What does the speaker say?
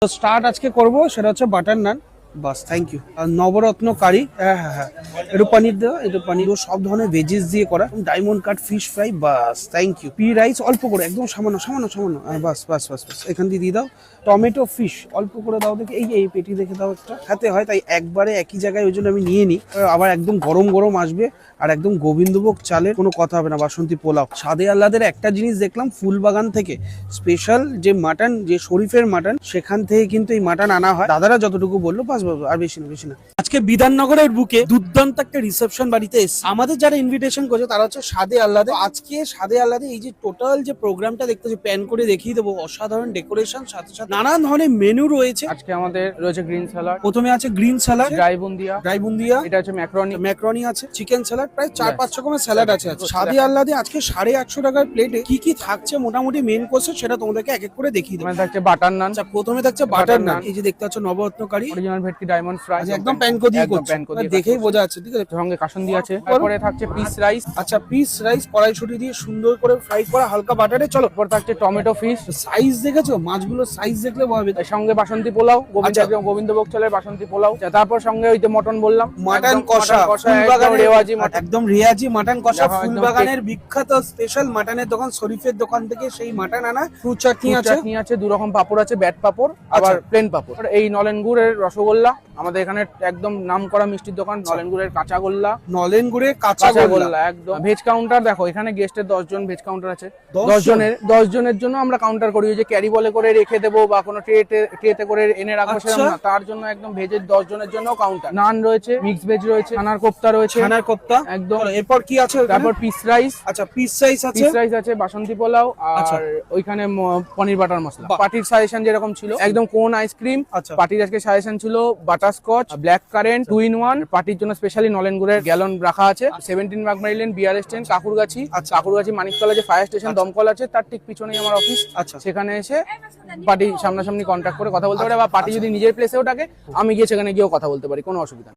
তো স্টার্ট আজকে করব সেটা হচ্ছে বাটার নান। বাস, থ্যাংক ইউ। আর নবরত্ন কারি, হ্যাঁ হ্যাঁ হ্যাঁ, একটু পনির দেওয়া, একটু পনির, সব ধরনের ভেজিস দিয়ে করা, ডায়মন্ড কাট ফিশ ফ্রাই, বাস থ্যাংক ইউ। পি রাইস অল্প করে, একদম সামান্য সামান্য সামান্য, বাস বাস বাস বাস, এখান দিয়ে দিয়ে দাও। টমেটো ফিশ অল্প করে দাও, দেখে এই এই পেটি দেখে দাও একটা, খেতে হয় তাই একবারে একই জায়গায়, ওই জন্য আমি নিয়ে নিই। আবার একদম গরম গরম আসবে, আর একদম গোবিন্দভোগ চালের কোনো কথা হবে না, বাসন্তী পোলাও। স্বাদে আহ্লাদের একটা জিনিস দেখলাম, ফুলবাগান থেকে স্পেশাল যে মাটন, যে শরীফের মাটন, সেখান থেকে কিন্তু এই মাটন আনা হয়। দাদারা যতটুকু বললো, বাস বাস, আর বেশি না বেশি না। আজকে বিধাননগরের বুকে দুর্দান্ত একটা রিসেপশন বাড়িতে এসেছে। আমাদের যারা ইনভিটেশন করছে তারা হচ্ছে স্বাদে আহ্লাদে। আজকে স্বাদে আহ্লাদে এই যে টোটাল যে প্রোগ্রামটা দেখতেছি, প্যান করে দেখিয়ে দেবো, অসাধারণ ডেকোরেশন, সাথে সাথে নানান ধরনের মেনু রয়েছে। আজকে আমাদের রয়েছে গ্রিন স্যালাড, প্রথমে আছে green salad, dry bundiya, dry bundiya, এটা হচ্ছে ম্যাকারনি, ম্যাকারনি আছে, চিকেন স্যালাড, প্রায় 4-5 রকমের স্যালাড আছে। স্বাদে আহ্লাদে আজকে 150 টাকার প্লেটে কি কি থাকছে মোটামুটি মেন কোর্সে, সেটা তোমাদেরকে এক এক করে দেখিয়ে দেবো। এখানে থাকছে বাটার নান, আচ্ছা, প্রথমে থাকছে বাটার নান, এই যে দেখতে পাচ্ছ নবরত্ন কারি, অরিজিনাল ভেটকি ডায়মন্ড ফ্রাই, একদম প্যানকো দিয়ে করছে, দেখেই বোঝা যাচ্ছে, ঠিক আছে। সঙ্গে কাসুন্দি আছে, তারপরে থাকছে পিস রাইস, আচ্ছা, পিস রাইস কড়াইশুঁটি দিয়ে সুন্দর করে ফ্রাই করা হালকা বাটারে। চলো, তারপর থাকছে টমেটো ফিশ, সাইজ দেখেছো, মাছগুলোর সাইজ দেখলে ভাবে। এর সঙ্গে বাসন্তী পোলাও, আচ্ছা। একদম গোবিন্দভোগ চালের বাসন্তী পোলাও, তারপর সঙ্গে ওই যে মটন বললাম, মাটন একদম কষা, একদম রেওয়াজি মটন, একদম রেয়াজি মাটন কষা, একদম ফুলবাগানের বিখ্যাত স্পেশাল মাটনের দোকান শরীফের দোকান থেকে সেই মাটন আনা। ফ্রুট চাটনি আছে, চাটনি আছে, 2 রকম পাপড় আছে, ব্যাট পাপড় আবার প্লেন পাপড়। এই নলেন গুড়ের রসগোল্লা, আমাদের এখানে একদম নামকরা মিষ্টির দোকান, নলেন গুড়ের কাঁচা গোল্লা, নলেন গুড়ে কাঁচা কাঁচা গোল্লা। গোল্লা একদম। ভেজ কাউন্টার দেখো, এখানে গেস্টের 10 জন ভেজ কাউন্টার আছে, 10 10 জনের জন্য আমরা কাউন্টার করি। ওই যে ক্যারি বলে করে রেখে দেবো বা কোনো ট্রেতে করে এনে রাখবো, আচ্ছা। সেরকম না, তার জন্য একদম ভেজের 10 জনের জন্য কাউন্টার। নান রয়েছে, মিক্স ভেজ রয়েছে, ছানার কোপ্তা রয়েছে, ছানার কোপ্তা একদম। এরপর কি আছে? তারপর পিস রাইস, আচ্ছা, পিস রাইস আছে, পিস রাইস আছে, বাসন্তী পোলাও, আচ্ছা। আর ওইখানে পনির বাটার মশলা। বাহ। পার্টির সাজেশন যেরকম ছিল, একদম কোন আইসক্রিম। আচ্ছা। পার্টির আজকে সাজেশন ছিল বাটারস্কচ, ব্ল্যাক কারেন্ট, 2 in 1। পার্টির জন্য স্পেশালি নলেন গুড়ের গ্যালন রাখা আছে। 17 Bagmari lane, BR stand, Kankurgachi. আচ্ছা। কাকুরগাছি মানিকতলা যে ফায়ার স্টেশন দমকল আছে, তার ঠিক পিছনেই আমার অফিস। আচ্ছা। সেখানে এসে পার্টি সামনাসামনি কন্ট্যাক্ট করে কথা বলতে পারে, বা পার্টি যদি নিজের প্লেসেও ডাকে, আমি গিয়ে সেখানে গিয়েও কথা বলতে পারি, কোনো অসুবিধা নেই।